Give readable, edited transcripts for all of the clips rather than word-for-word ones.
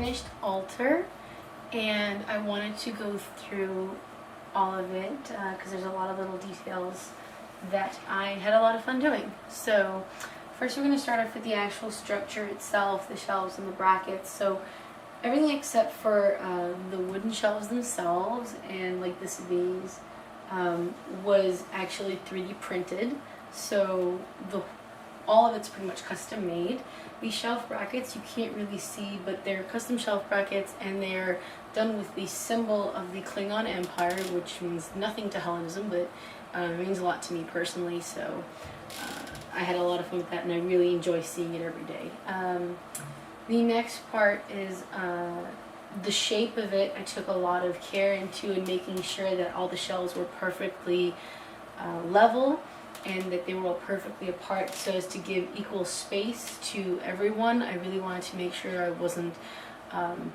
finished altar, and I wanted to go through all of it because there's a lot of little details that I had a lot of fun doing. So first we're going to start off with the actual structure itself, the shelves and the brackets. So everything except for the wooden shelves themselves and like this vase was actually 3D printed. So all of it's pretty much custom made. These shelf brackets you can't really see, but they're custom shelf brackets, and they're done with the symbol of the Klingon Empire, which means nothing to Hellenism, but it means a lot to me personally. So I had a lot of fun with that, and I really enjoy seeing it every day. The next part is the shape of it. I took a lot of care into and making sure that all the shelves were perfectly level and that they were all perfectly apart so as to give equal space to everyone. I really wanted to make sure I wasn't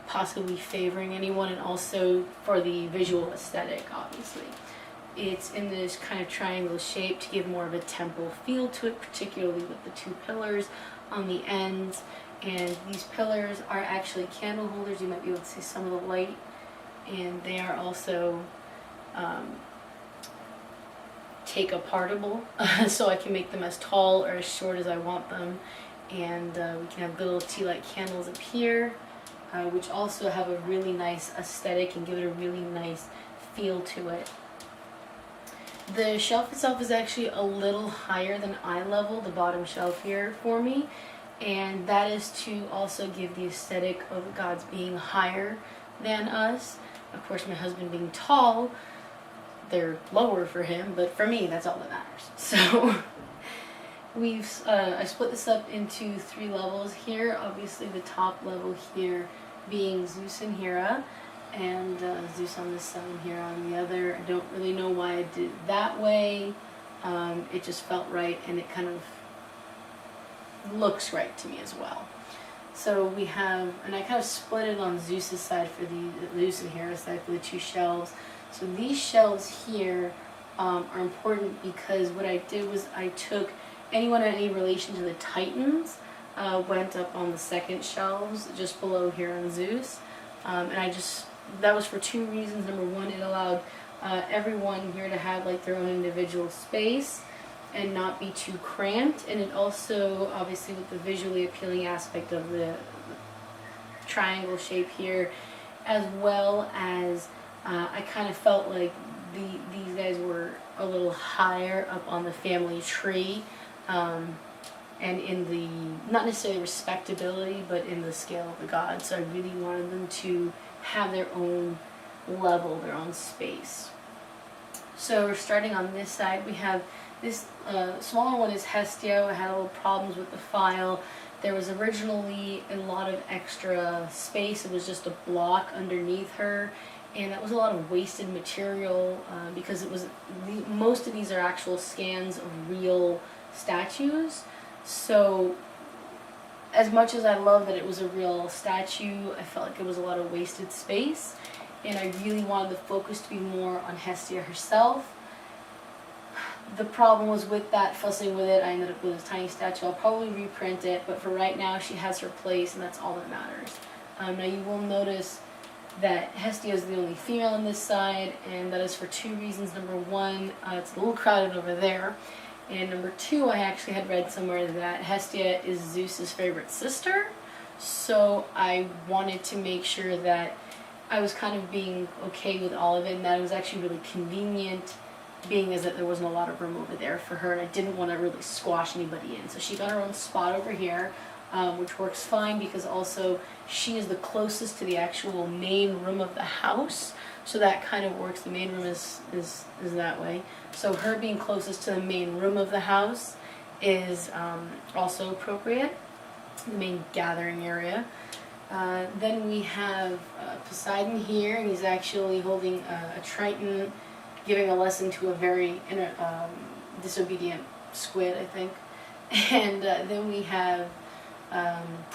possibly favoring anyone, and also for the visual aesthetic, obviously. It's in this kind of triangle shape to give more of a temple feel to it, particularly with the two pillars on the ends. And these pillars are actually candle holders. You might be able to see some of the light, and they are also take apartable, so I can make them as tall or as short as I want them. And we can have little tea light candles up here, which also have a really nice aesthetic and give it a really nice feel to it. The shelf itself is actually a little higher than eye level, the bottom shelf here for me, and that is to also give the aesthetic of gods being higher than us. Of course, my husband being tall, they're lower for him, but for me, that's all that matters. So I split this up into 3 levels here. Obviously, the top level here being Zeus and Hera, and Zeus on this side and Hera on the other. I don't really know why I did it that way. It just felt right, and it kind of looks right to me as well. So we have, and I kind of split it on Zeus's side for the Zeus and Hera side for the 2 shelves. So these shelves here are important because what I did was I took anyone in any relation to the Titans, went up on the second shelves just below here on Zeus, and that was for 2 reasons. Number one, it allowed everyone here to have like their own individual space and not be too cramped, and it also, obviously with the visually appealing aspect of the triangle shape here, as well as I kind of felt like these guys were a little higher up on the family tree, and in the, not necessarily respectability, but in the scale of the gods. So I really wanted them to have their own level, their own space. So we're starting on this side. We have this smaller one is Hestio. I had a little problems with the file. There was originally a lot of extra space. It was just a block underneath her, and that was a lot of wasted material because it was most of these are actual scans of real statues. So as much as I love that it was a real statue, I felt like it was a lot of wasted space, and I really wanted the focus to be more on Hestia herself. The problem was with that, fussing with it, I ended up with a tiny statue. I'll probably reprint it, but for right now she has her place, and that's all that matters. Now you will notice that Hestia is the only female on this side, and that is for 2 reasons. Number one, it's a little crowded over there, and number 2, I actually had read somewhere that Hestia is Zeus's favorite sister, so I wanted to make sure that I was kind of being okay with all of it, and that it was actually really convenient, being as that there wasn't a lot of room over there for her, and I didn't want to really squash anybody in. So she got her own spot over here, which works fine because also she is the closest to the actual main room of the house, so that kind of works. The main room is that way, so her being closest to the main room of the house is also appropriate, the main gathering area. Then we have Poseidon here, and he's actually holding a Triton, giving a lesson to a very disobedient squid, I think. And then we have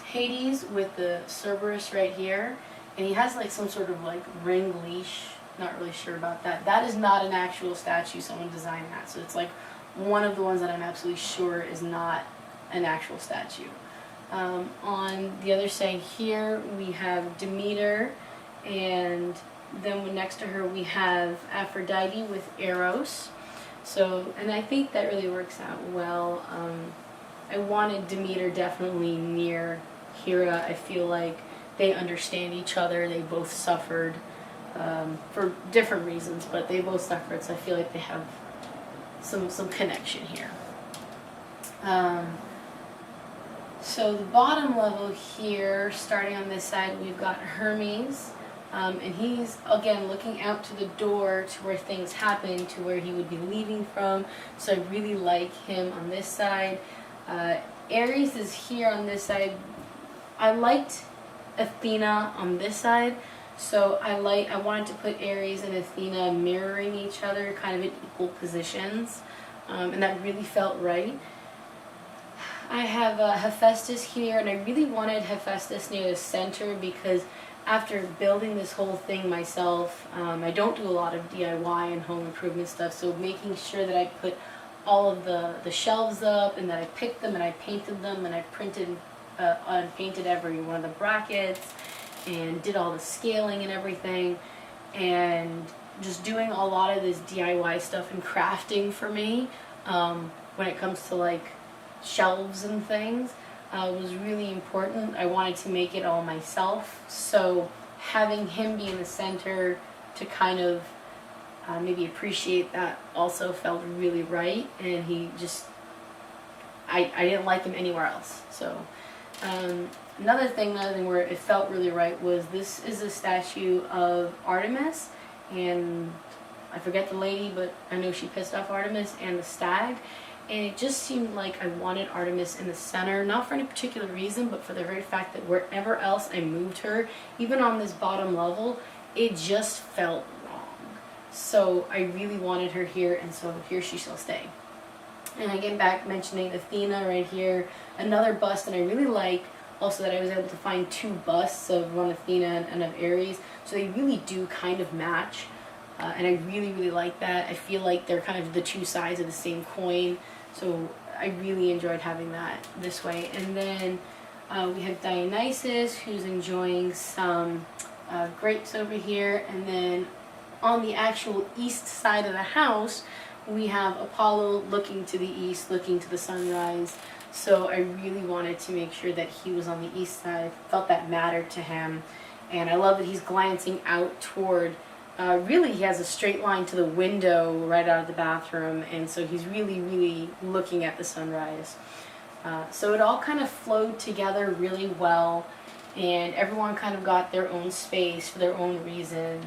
Hades with the Cerberus right here, and he has like some sort of like ring leash. Not really sure about that. That is not an actual statue. Someone designed that, so it's like one of the ones that I'm absolutely sure is not an actual statue. On the other side here we have Demeter, and then next to her we have Aphrodite with Eros. So, and I think that really works out well. I wanted Demeter definitely near Hera. I feel like they understand each other. They both suffered for different reasons, but they both suffered, so I feel like they have some connection here. So the bottom level here, starting on this side, we've got Hermes, and he's, again, looking out to the door to where things happen, to where he would be leaving from, so I really like him on this side. Ares is here on this side. I liked Athena on this side, so I wanted to put Ares and Athena mirroring each other, kind of in equal positions, and that really felt right. I have Hephaestus here, and I really wanted Hephaestus near the center because after building this whole thing myself, I don't do a lot of DIY and home improvement stuff, so making sure that I put all of the shelves up, and that I picked them and I painted them, and I printed and painted every one of the brackets and did all the scaling and everything, and just doing a lot of this DIY stuff and crafting for me when it comes to like shelves and things was really important. I wanted to make it all myself, so having him be in the center to kind of maybe appreciate that also felt really right, and he just, I didn't like him anywhere else. So another thing where it felt really right was this is a statue of Artemis, and I forget the lady, but I know she pissed off Artemis and the stag, and it just seemed like I wanted Artemis in the center, not for any particular reason, but for the very fact that wherever else I moved her, even on this bottom level, it just felt wrong. So I really wanted her here, and so here she shall stay. And again, back mentioning Athena right here, another bust that I really like, also that I was able to find two busts of one Athena and of Ares, so they really do kind of match, and I really, really like that. I feel like they're kind of the two sides of the same coin, so I really enjoyed having that this way. And then we have Dionysus, who's enjoying some grapes over here, and then on the actual east side of the house, we have Apollo looking to the east, looking to the sunrise. So I really wanted to make sure that he was on the east side. I felt that mattered to him. And I love that he's glancing out toward, really he has a straight line to the window right out of the bathroom. And so he's really, really looking at the sunrise. So it all kind of flowed together really well. And everyone kind of got their own space for their own reasons.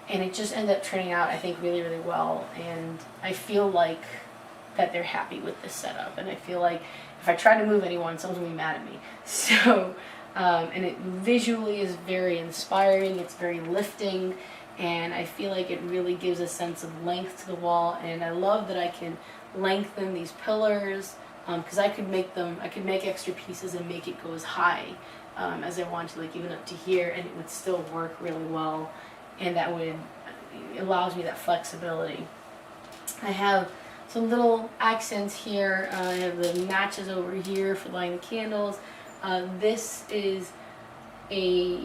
And it just ended up turning out, I think, really, really well. And I feel like that they're happy with this setup. And I feel like if I try to move anyone, someone's going to be mad at me. So, and it visually is very inspiring. It's very lifting. And I feel like it really gives a sense of length to the wall. And I love that I can lengthen these pillars. Because I could make extra pieces and make it go as high as I want to, like even up to here. And it would still work really well. And that would, it allows me that flexibility. I have some little accents here. I have the matches over here for lighting the candles. This is a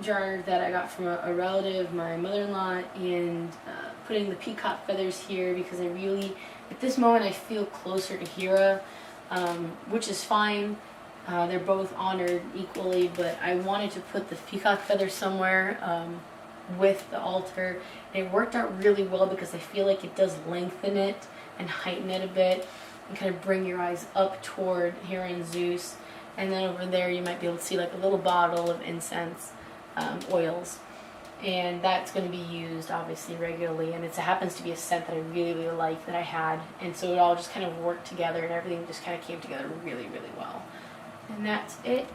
jar that I got from a relative, my mother-in-law, and putting the peacock feathers here because I really, at this moment, I feel closer to Hera, which is fine. They're both honored equally, but I wanted to put the peacock feathers somewhere with the altar. And it worked out really well because I feel like it does lengthen it and heighten it a bit and kind of bring your eyes up toward Hera and Zeus. And then over there you might be able to see like a little bottle of incense oils. And that's going to be used obviously regularly, and it happens to be a scent that I really, really like that I had. And so it all just kind of worked together and everything just kind of came together really, really well. And that's it